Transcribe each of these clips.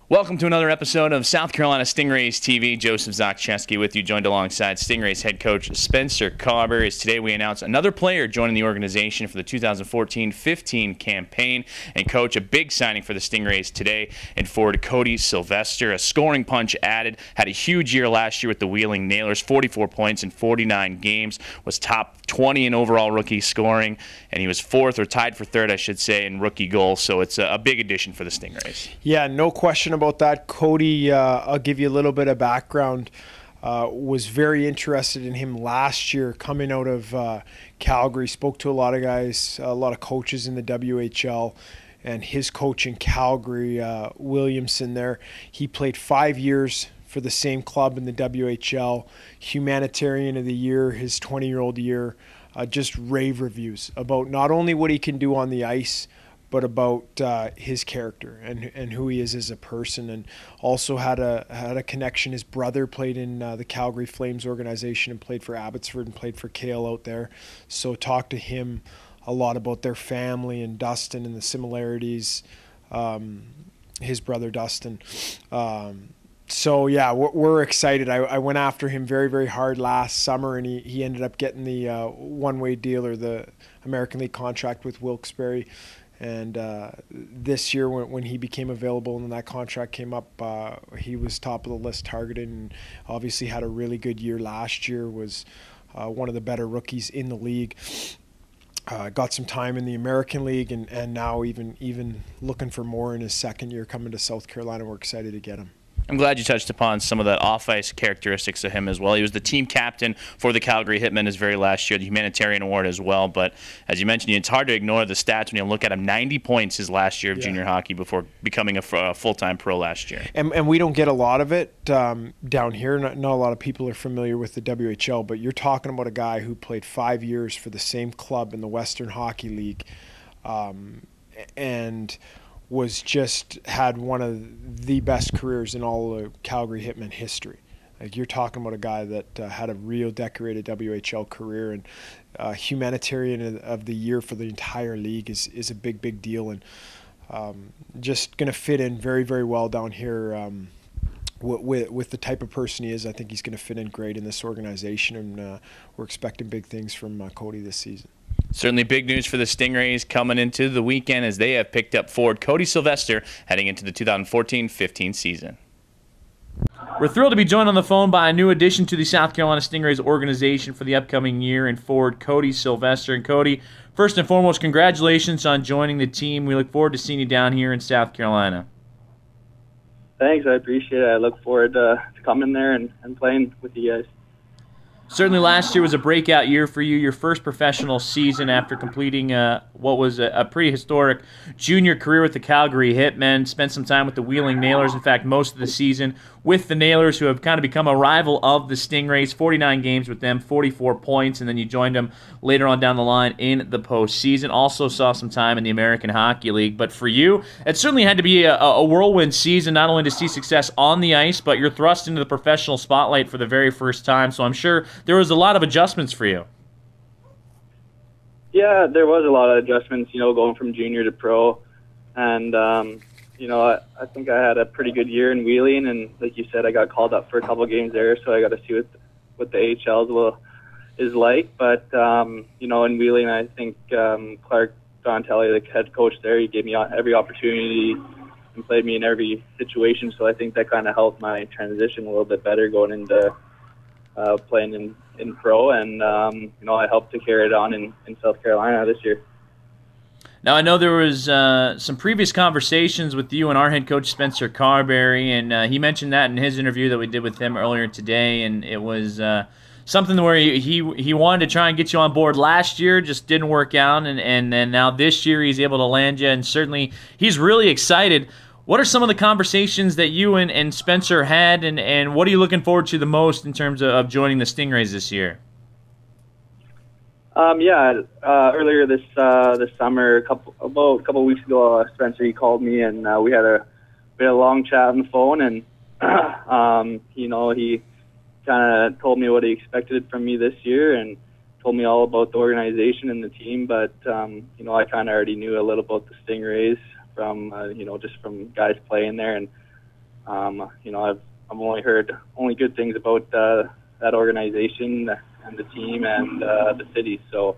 Welcome to another episode of South Carolina Stingrays TV. Joseph Zakcheski with you, joined alongside Stingrays head coach Spencer Carber. As today we announce another player joining the organization for the 2014-15 campaign. And coach, a big signing for the Stingrays today in forward Cody Sylvester. A scoring punch added, had a huge year last year with the Wheeling Nailers, 44 points in 49 games, was top 20 in overall rookie scoring, and he was fourth, or tied for third, I should say, in rookie goals. So it's a big addition for the Stingrays. Yeah, no question about that. Cody, I'll give you a little bit of background. Was very interested in him last year coming out of Calgary. Spoke to a lot of guys, a lot of coaches in the WHL, and his coach in Calgary, Williamson there. He played 5 years for the same club in the WHL, Humanitarian of the Year, his 20-year-old year. Just rave reviews about not only what he can do on the ice, but about his character and who he is as a person, and also had a connection. His brother played in the Calgary Flames organization and played for Abbotsford and played for Kale out there. So talked to him a lot about their family and Dustin and the similarities, his brother Dustin. So yeah, we're excited. I went after him very, very hard last summer, and he ended up getting the one-way deal, or the American League contract with Wilkes-Barre. And this year, when he became available and that contract came up, he was top of the list targeted, and obviously had a really good year last year, was one of the better rookies in the league. Got some time in the American League, and now even looking for more in his second year coming to South Carolina. We're excited to get him. I'm glad you touched upon some of the off-ice characteristics of him as well. He was the team captain for the Calgary Hitmen his very last year, the Humanitarian Award as well. But as you mentioned, it's hard to ignore the stats when you look at him. 90 points his last year of junior hockey before becoming a full-time pro last year. And we don't get a lot of it down here. Not a lot of people are familiar with the WHL, but you're talking about a guy who played 5 years for the same club in the Western Hockey League, and was just had one of the best careers in all of Calgary Hitmen history. Like, you're talking about a guy that had a real decorated WHL career, and Humanitarian of the Year for the entire league is a big deal, and just going to fit in very, very well down here. With the type of person he is, I think he's going to fit in great in this organization, and we're expecting big things from Cody this season. Certainly big news for the Stingrays coming into the weekend, as they have picked up forward Cody Sylvester heading into the 2014-15 season. We're thrilled to be joined on the phone by a new addition to the South Carolina Stingrays organization for the upcoming year in forward Cody Sylvester. And Cody, first and foremost, congratulations on joining the team. We look forward to seeing you down here in South Carolina. Thanks, I appreciate it. I look forward to coming there and playing with you guys. Certainly last year was a breakout year for you, your first professional season after completing what was a pretty historic junior career with the Calgary Hitmen. Spent some time with the Wheeling Nailers, in fact, most of the season with the Nailers, who have kind of become a rival of the Stingrays. 49 games with them, 44 points, and then you joined them later on down the line in the postseason. Also saw some time in the American Hockey League. But for you, it certainly had to be a whirlwind season, not only to see success on the ice, but you're thrust into the professional spotlight for the very first time. So I'm sure there was a lot of adjustments for you. Yeah, there was a lot of adjustments, going from junior to pro. And, I think I had a pretty good year in Wheeling. And like you said, I got called up for a couple of games there, so I got to see what the AHL is like. But, in Wheeling, I think Clark Dontelli, the head coach there, he gave me every opportunity and played me in every situation. So I think that kind of helped my transition a little bit better going into playing in pro, and I helped to carry it on in South Carolina this year. Now, I know there was some previous conversations with you and our head coach, Spencer Carberry, and he mentioned that in his interview that we did with him earlier today, and it was something where he wanted to try and get you on board last year, just didn't work out, and then now this year he's able to land you, and certainly he's really excited. What are some of the conversations that you and Spencer had, and what are you looking forward to the most in terms of joining the Stingrays this year? Earlier this summer, about a couple weeks ago, Spencer, he called me, and we had a long chat on the phone, and he kind of told me what he expected from me this year, and told me all about the organization and the team. But I kind of already knew a little about the Stingrays from just from guys playing there, and I've only heard only good things about that organization and the team and the city. So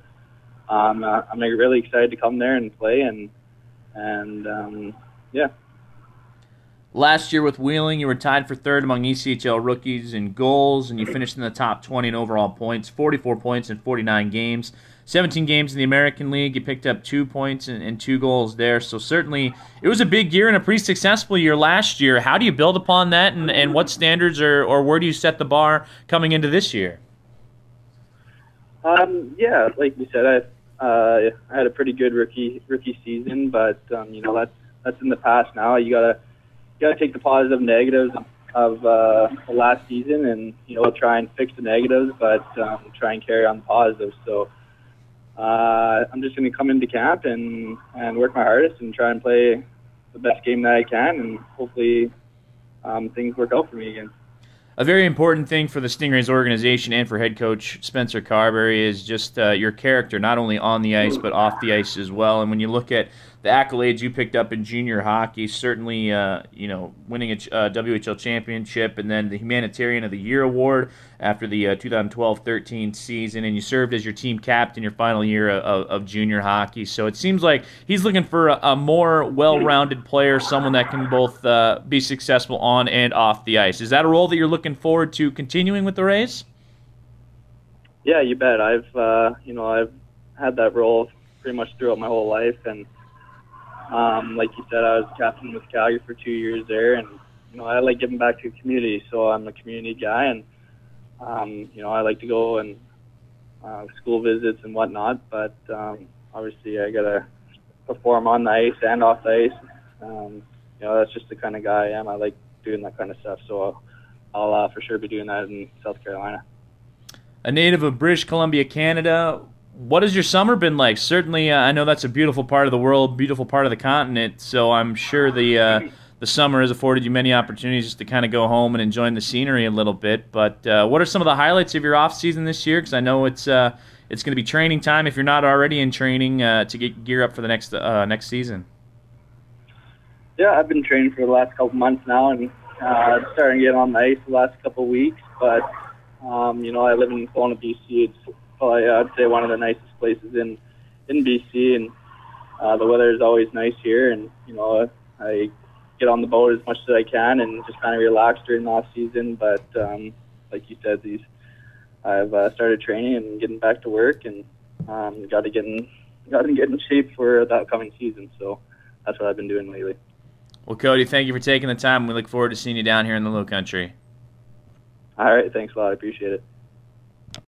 I'm really excited to come there and play and yeah. Last year with Wheeling, you were tied for third among ECHL rookies in goals, and you finished in the top 20 in overall points, 44 points in 49 games. 17 games in the American League, you picked up 2 points and 2 goals there. So certainly it was a big year and a pretty successful year last year. How do you build upon that, and what standards or where do you set the bar coming into this year? Yeah, like you said, I had a pretty good rookie season, but that's in the past now. You gotta take the positive and negatives of the last season, and try and fix the negatives, but try and carry on the positives. So I'm just going to come into camp and work my hardest and try and play the best game that I can, and hopefully things work out for me again. A very important thing for the Stingrays organization and for head coach Spencer Carberry is just your character, not only on the ice but off the ice as well. And when you look at the accolades you picked up in junior hockey, certainly winning a WHL championship and then the Humanitarian of the Year award after the 2012-13 season, and you served as your team captain your final year of junior hockey. So it seems like he's looking for a more well-rounded player, someone that can both be successful on and off the ice. Is that a role that you're looking forward to continuing with the Rays? Yeah, you bet. I've had that role pretty much throughout my whole life, and like you said, I was captain with Calgary for 2 years there, and I like giving back to the community, so I'm a community guy, and I like to go and school visits and whatnot, but obviously I gotta perform on the ice and off the ice. That's just the kind of guy I am. I like doing that kind of stuff, so I'll for sure be doing that in South Carolina. A native of British Columbia, Canada, what has your summer been like? Certainly, I know that's a beautiful part of the world, beautiful part of the continent, so I'm sure the summer has afforded you many opportunities just to kind of go home and enjoy the scenery a little bit. But what are some of the highlights of your off-season this year? Because I know it's going to be training time, if you're not already in training, to gear up for the next season. Yeah, I've been training for the last couple months now, and starting to get on the ice the last couple of weeks. But I live in Kelowna, BC. It's probably, I'd say, one of the nicest places in BC, and the weather is always nice here. And I get on the boat as much as I can and just kind of relax during the off season. But like you said, I've started training and getting back to work, and got to get in shape for the upcoming season. So that's what I've been doing lately. Well, Cody, thank you for taking the time. We look forward to seeing you down here in the Low Country. All right, thanks a lot. I appreciate it.